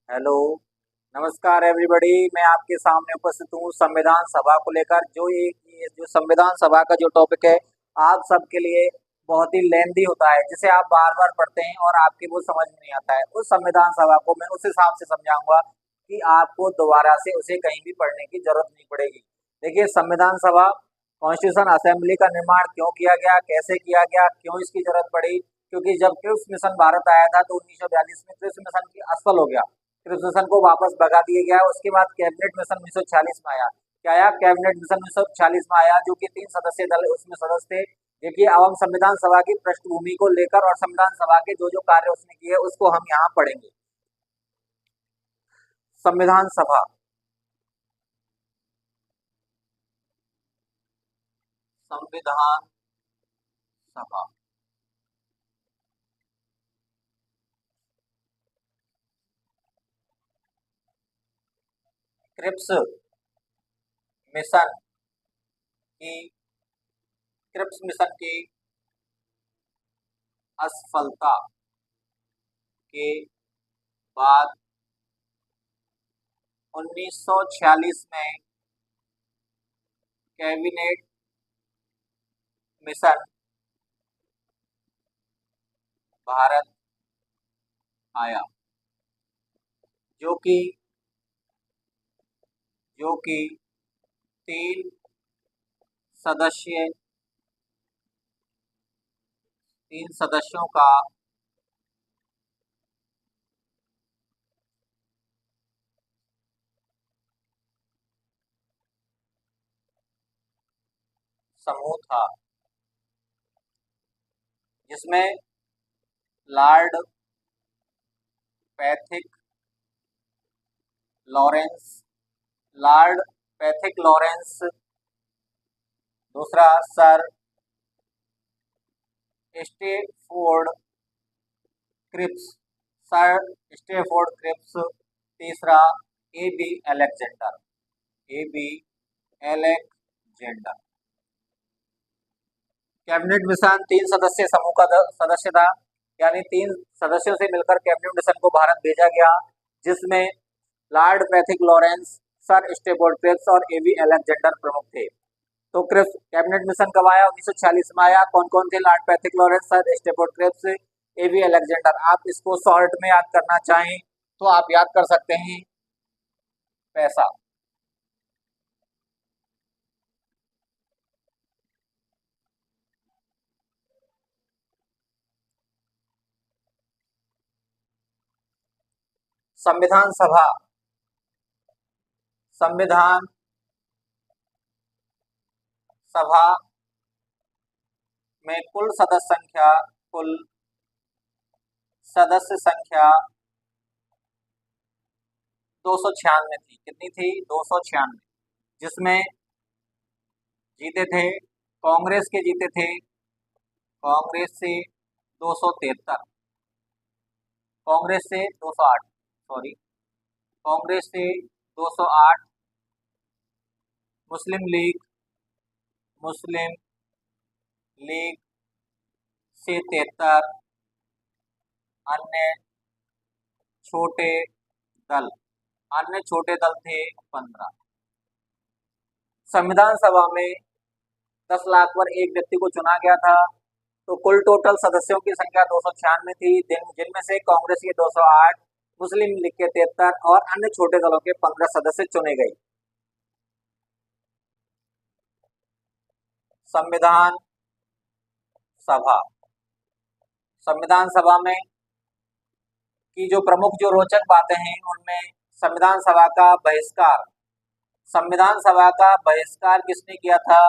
Hello, नमस्कार everybody. मैं आपके सामने उपस्थित हूँ संविधान सभा को लेकर। ये जो संविधान सभा का जो टॉपिक है, आप सबके लिए बहुत ही लेंदी होता है, जिसे आप बार बार पढ़ते हैं और आपके वो समझ में नहीं आता है। उस संविधान सभा को मैं उस हिसाब से समझाऊंगा कि आपको दोबारा से उसे कहीं भी पढ़ने की जरूरत नहीं पड़ेगी। देखिए, संविधान सभा कॉन्स्टिट्यूशन असेंबली का निर्माण क्यों किया गया, कैसे किया गया, क्यों इसकी जरूरत पड़ी? क्योंकि जब क्रिप्स मिशन भारत आया था तो 1942 में क्रिप्स मिशन की असफल हो गया। क्रिप्स मिशन को वापस भगा दिया गया। उसके बाद कैबिनेट मिशन 1946 में आया। क्या आया? कैबिनेट मिशन 1946 में आया, जो कि 3 सदस्यीय दल उसमें सदस्य थे। देखिए, अब हम संविधान सभा की पृष्ठभूमि को लेकर और संविधान सभा के जो जो कार्य उसने किए उसको हम यहाँ पढ़ेंगे। संविधान सभा, संविधान सभा क्रिप्स मिशन की क्रिप्स मिशन की असफलता के बाद 1946 में कैबिनेट मिशन भारत आया, जो कि जो कि 3 सदस्य 3 सदस्यों का समूह था, जिसमें Lord Pethick Lawrence lord Pethick Lawrence, दूसरा sir Stafford Cripps sir Stafford Cripps, तीसरा A B Alexander. Cabinet mission 3 सदस्यीय समूह का सदस्य था, यानी 3 सदस्यों से मिलकर कैबिनेट मिशन को भारत भेजा गया, जिसमें Lord Pethick Lawrence, sir Stafford Cripps और ए बी एलेक्जेंडर प्रमुख थे। तो क्रिप्स कैबिनेट मिशन कब आया? 1946 में आया। कौन कौन थे? Lord Pethick Lawrence, sir Stafford Cripps, A B Alexander. आप इसको शॉर्ट में याद करना चाहें तो आप याद कर सकते हैं पैसा। संविधान सभा संविधान सभा में कुल सदस्य संख्या 296 थी। कितनी थी? 296, जिसमें जीते थे, कांग्रेस के जीते थे, कांग्रेस से 273, कांग्रेस से 208, सॉरी, कांग्रेस से 208, मुस्लिम लीग से 73, अन्य छोटे दल अन्य छोटे दल थे 15। संविधान सभा में 10 लाख पर एक व्यक्ति को चुना गया था। तो कुल टोटल सदस्यों की संख्या 296 थी, जिनमें से कांग्रेस के 208, मुस्लिम लीग के 73 और अन्य छोटे दलों के 15 सदस्य चुने गए। संविधान सभा संविधान सभा में की जो प्रमुख जो रोचक बातें हैं, उनमें संविधान सभा का बहिष्कार किसने किया था?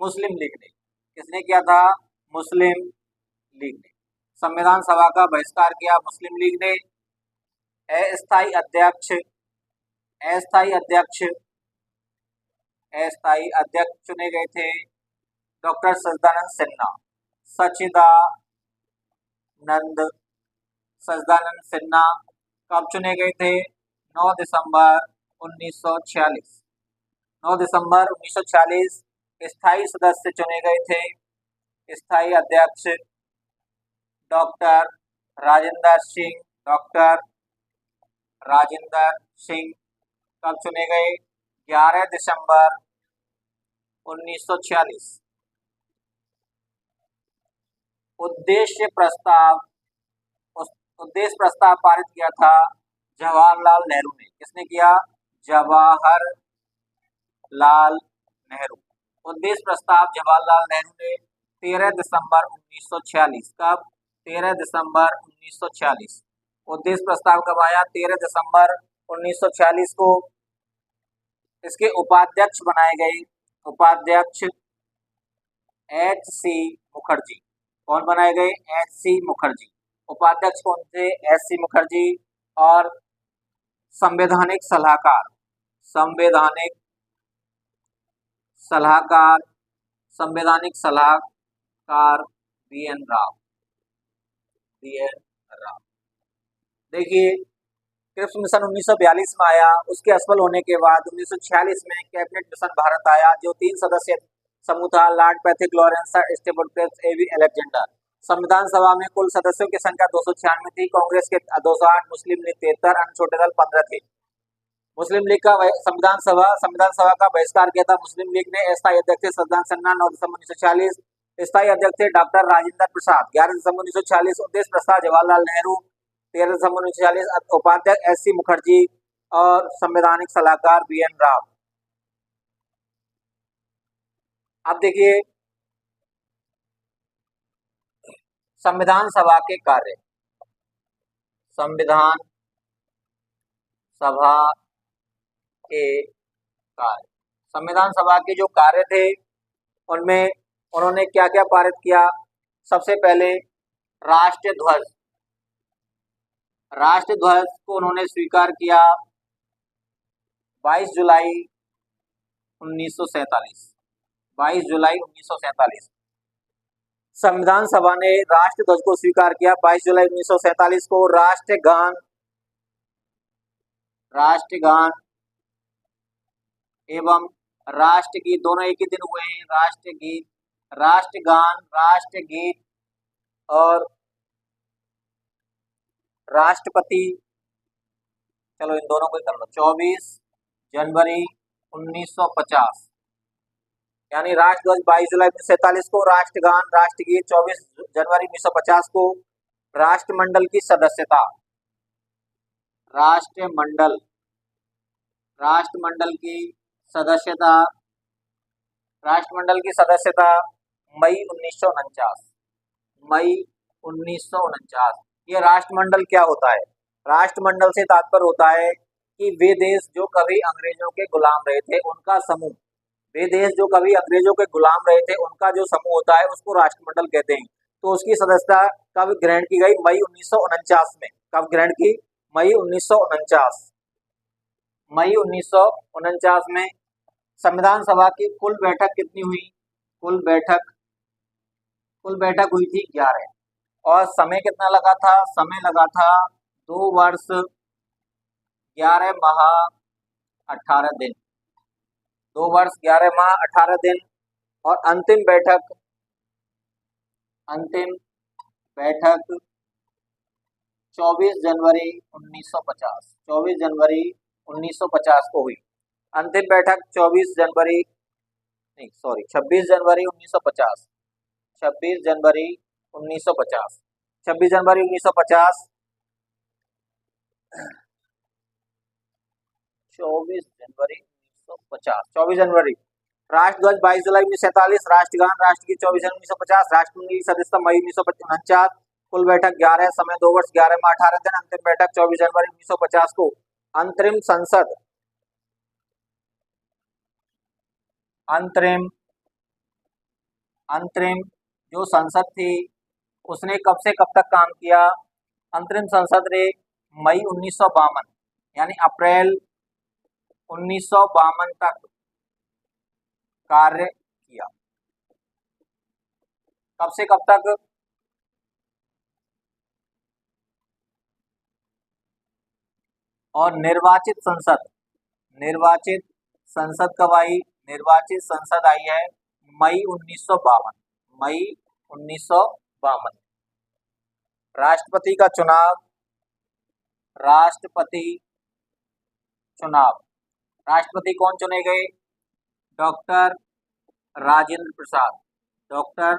मुस्लिम लीग ने। किसने किया था? मुस्लिम लीग ने संविधान सभा का बहिष्कार किया, मुस्लिम लीग ने। अस्थायी अध्यक्ष अस्थायी अध्यक्ष अस्थायी अध्यक्ष चुने गए थे डॉक्टर सच्चिदानंद सिन्हा। कब चुने गए थे? 9 दिसंबर 1946। 9 दिसंबर 1946 स्थायी सदस्य चुने गए थे। स्थायी अध्यक्ष डॉक्टर राजेंद्र सिंह राजेंद्र सिंह कब चुने गए? 11 दिसंबर 1946। उद्देश्य प्रस्ताव उद्देश्य प्रस्ताव पारित किया था जवाहरलाल नेहरू ने। किसने किया? जवाहरलाल नेहरू। उद्देश्य प्रस्ताव जवाहरलाल नेहरू ने 13 दिसंबर 1946। कब? 13 दिसंबर 1946। उद्देश्य प्रस्ताव कब आया? 13 दिसंबर 1946 को। इसके उपाध्यक्ष बनाए गए, उपाध्यक्ष H.C. मुखर्जी। कौन बनाए गए? H.C. मुखर्जी। उपाध्यक्ष कौन थे? H.C. मुखर्जी। और संवैधानिक सलाहकार, संवैधानिक सलाहकार, संवैधानिक सलाहकार B.N. राव। B.N. राव। देखिए, क्रिप्स मिशन 1942 में आया। उसके असफल होने के बाद 1946 में कैबिनेट मिशन भारत आया, जो 3 सदस्य समूह था, Lord Pethick Lawrence, Stafford Cripps, A.V. Alexander. संविधान सभा में कुल सदस्यों की संख्या 296 थी, कांग्रेस के 208, मुस्लिम लीग 73, अन्य छोटे दल 15 थे। मुस्लिम लीग का संविधान सभा का बहिष्कार किया था मुस्लिम लीग ने। स्थायी अध्यक्ष थे सज्जन सिन्हा, 9 दिसंबर 1946। स्थायी अध्यक्ष थे डॉक्टर राजेंद्र प्रसाद, 11 दिसंबर 1946। उद्देश्य प्रस्ताव जवाहरलाल नेहरू, 13 दिसंबर 1946। उपाध्यक्ष H.C. मुखर्जी और संवैधानिक सलाहकार B.N. राव। अब देखिए संविधान सभा के कार्य। संविधान सभा के कार्य, संविधान सभा के जो कार्य थे उनमें उन्होंने क्या क्या पारित किया? सबसे पहले राष्ट्रीय ध्वज, राष्ट्रीय ध्वज को उन्होंने स्वीकार किया 22 जुलाई 1947। 22 जुलाई 1947 संविधान सभा ने राष्ट्रीय ध्वज को स्वीकार किया 22 जुलाई 1947 को। राष्ट्रगान एवं राष्ट्रगीत दोनों एक ही दिन हुए हैं। राष्ट्रगान, राष्ट्रगीत और राष्ट्रपति, चलो इन दोनों को कर लो, 24 जनवरी 1950। यानी राष्ट्रध्वज 22 जुलाई 1947 को, राष्ट्रगान, राष्ट्रगीत 24 जनवरी 1950 को। राष्ट्रमंडल की सदस्यता, राष्ट्रमंडल की सदस्यता मई 1949। मई 1949। ये राष्ट्रमंडल क्या होता है? राष्ट्रमंडल से तात्पर्य होता है कि वे देश जो कभी अंग्रेजों के गुलाम रहे थे उनका समूह, वे देश जो कभी अंग्रेजों के गुलाम रहे थे उनका जो समूह होता है उसको राष्ट्रमंडल कहते हैं। तो उसकी सदस्यता कब ग्रहण की गई? मई 1949 में। कब ग्रहण की? मई 1949। मई 1949 में। संविधान सभा की कुल बैठक कितनी हुई? कुल बैठक हुई थी 11। और समय कितना लगा था? समय लगा था 2 वर्ष 11 माह 18 दिन। 2 वर्ष 11 माह 18 दिन। और अंतिम बैठक 24 जनवरी 1950। 24 जनवरी 1950 को हुई अंतिम बैठक। 26 जनवरी 1950। 26 जनवरी 1950। 26 जनवरी 1950। 24 जनवरी 1950। 24 जनवरी। राष्ट्रध्वज 22 जुलाई 1947। राष्ट्रगान, राष्ट्रगीत 24 जनवरी 1950। राष्ट्रमंडल की सदस्यता मई 1949। कुल बैठक 11, समय 2 वर्ष 11 माह 18 दिन। अंतिम बैठक 24 जनवरी 1950 को। अंतरिम जो संसद थी उसने कब से कब तक काम किया? अंतरिम संसद ने मई 1952 यानी अप्रैल 1952 तक कार्य किया। कब से कब तक? और निर्वाचित संसद कब आई? निर्वाचित संसद आई है मई 1952। मई 1952। राष्ट्रपति का चुनाव चुनाव। राष्ट्रपति कौन चुने गए? Doctor Rajendra Prasad. Doctor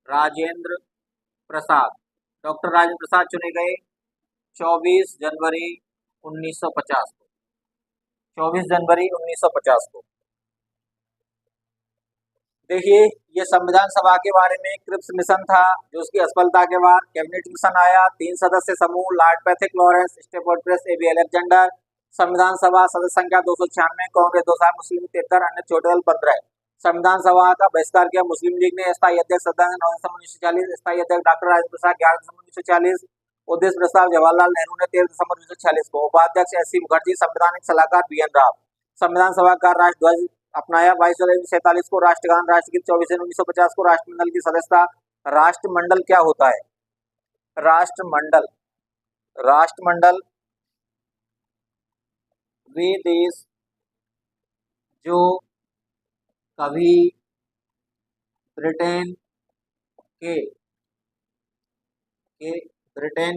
Rajendra Prasad. Doctor Rajendra Prasad चुने गए 24 जनवरी 1950 को। 24 जनवरी 1950 को। देखिए, ये संविधान सभा के बारे में क्रिप्स मिशन था, जो उसकी असफलता के बाद कैबिनेट मिशन आया। 3 सदस्य समूह, लॉर्ड पैथिक लॉरेंस, स्टेफोर्ड प्रेस, एबी अलेक्जेंडर। संविधान सभा सदस्य संख्या 296, कांग्रेस 200, मुस्लिम 73, अन्य टोटल 15। संविधान सभा का बहिष्कार किया मुस्लिम लीग ने। स्थायी अध्यक्ष 9 दिसंबर 1940, स्थायी अध्यक्ष डॉक्टर राजेंद्र प्रसाद 11 दिसंबर 1940। उद्देश्य प्रस्ताव जवाहरलाल नेहरू ने 13 दिसंबर 1946 को। उपाध्यक्ष एस सी मुखर्जी। संवैधानिक सलाहकार बी एन राव। संविधान सभा का राष्ट्र ध्वज अपनाया 22 जुलाई 1947 को। राष्ट्रगान, राष्ट्रगीत 24 जनवरी 1950 को। राष्ट्रमंडल की सदस्यता। राष्ट्रमंडल क्या होता है? राष्ट्रमंडल वे देश जो कभी ब्रिटेन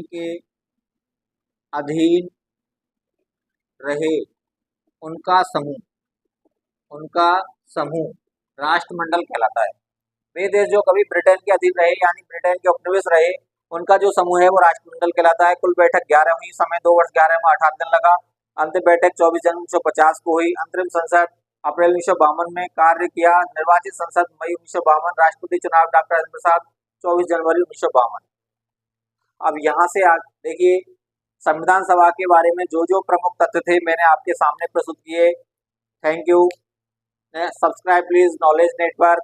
के अधीन रहे, उनका समूह राष्ट्रमंडल कहलाता है। वे देश जो कभी ब्रिटेन के अधीन रहे, यानी ब्रिटेन के उपनिवेश रहे, उनका जो समूह है वो राष्ट्रमंडल कहलाता है। कुल बैठक 11 हुई। समय 2 वर्ष 11 माह 18 दिन लगा। अंतिम बैठक 24 जनवरी 1950 को हुई। अंतरिम संसद अप्रैल 1952 में कार्य किया। निर्वाचित संसद मई 1952। राष्ट्रपति चुनाव डॉक्टर राजेंद्र प्रसाद 24 जनवरी 1952। अब यहाँ से देखिए, संविधान सभा के बारे में जो प्रमुख तथ्य थे मैंने आपके सामने प्रस्तुत किए। Thank you. Subscribe please knowledge network.